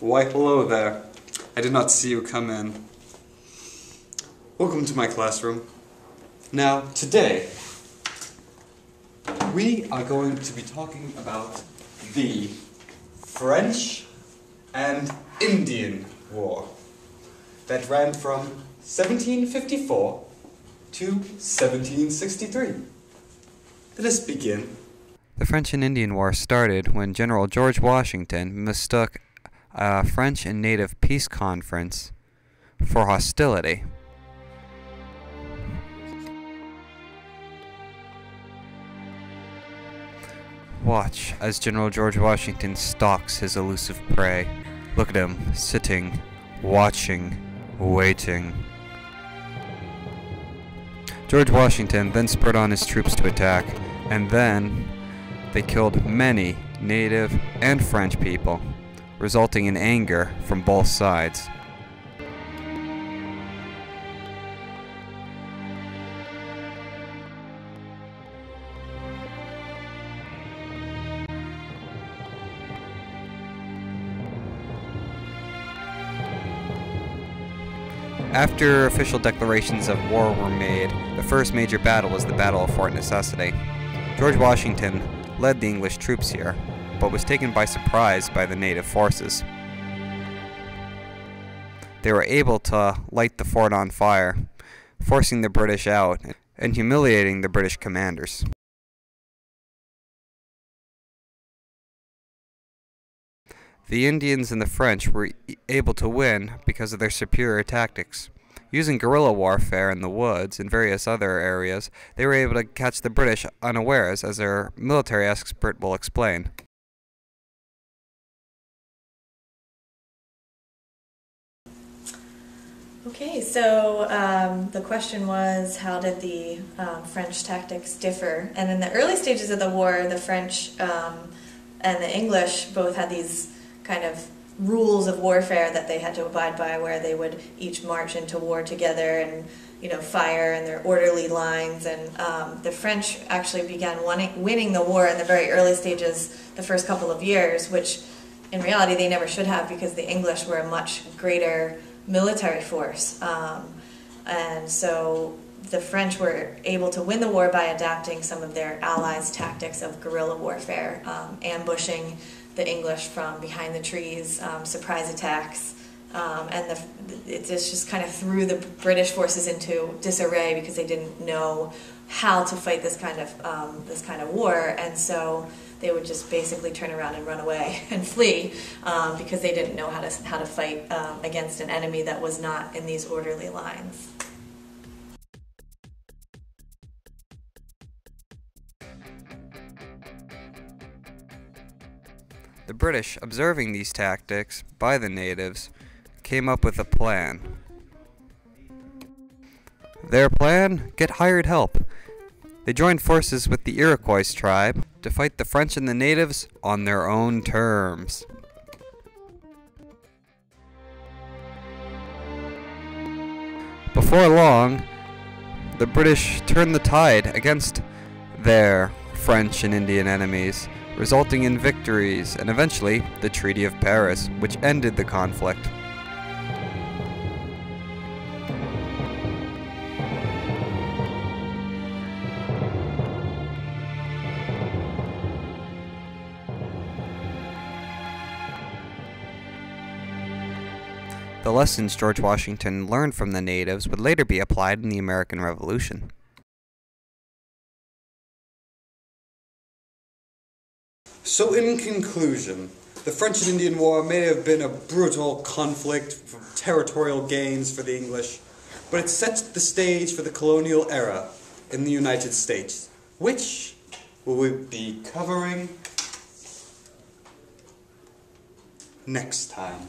Why, hello there. I did not see you come in. Welcome to my classroom. Now, today, we are going to be talking about the French and Indian War that ran from 1754 to 1763. Let us begin. The French and Indian War started when General George Washington mistook a French and native peace conference for hostility. Watch as General George Washington stalks his elusive prey. Look at him, sitting, watching, waiting. George Washington then spurred on his troops to attack, and then they killed many native and French people, resulting in anger from both sides. After official declarations of war were made, the first major battle was the Battle of Fort Necessity. George Washington led the English troops here, but was taken by surprise by the native forces. They were able to light the fort on fire, forcing the British out and humiliating the British commanders. The Indians and the French were able to win because of their superior tactics. Using guerrilla warfare in the woods and various other areas, they were able to catch the British unawares, as their military expert will explain. Okay, so the question was, how did the French tactics differ? And in the early stages of the war, the French and the English both had these kind of rules of warfare that they had to abide by, where they would each march into war together and, fire in their orderly lines. And the French actually began winning the war in the very early stages, the first couple of years, which in reality they never should have, because the English were a much greater military force. And so the French were able to win the war by adapting some of their allies' tactics of guerrilla warfare, ambushing the English from behind the trees, surprise attacks, and it just kind of threw the British forces into disarray because they didn't know how to fight this kind of war, and so they would just basically turn around and run away and flee because they didn't know how to fight against an enemy that was not in these orderly lines. The British, observing these tactics by the natives, came up with a plan. Their plan? Get hired help. They joined forces with the Iroquois tribe to fight the French and the natives on their own terms. Before long, the British turned the tide against their French and Indian enemies, resulting in victories and eventually the Treaty of Paris, which ended the conflict. The lessons George Washington learned from the natives would later be applied in the American Revolution. So in conclusion, the French and Indian War may have been a brutal conflict for territorial gains for the English, but it set the stage for the colonial era in the United States, which we will be covering next time.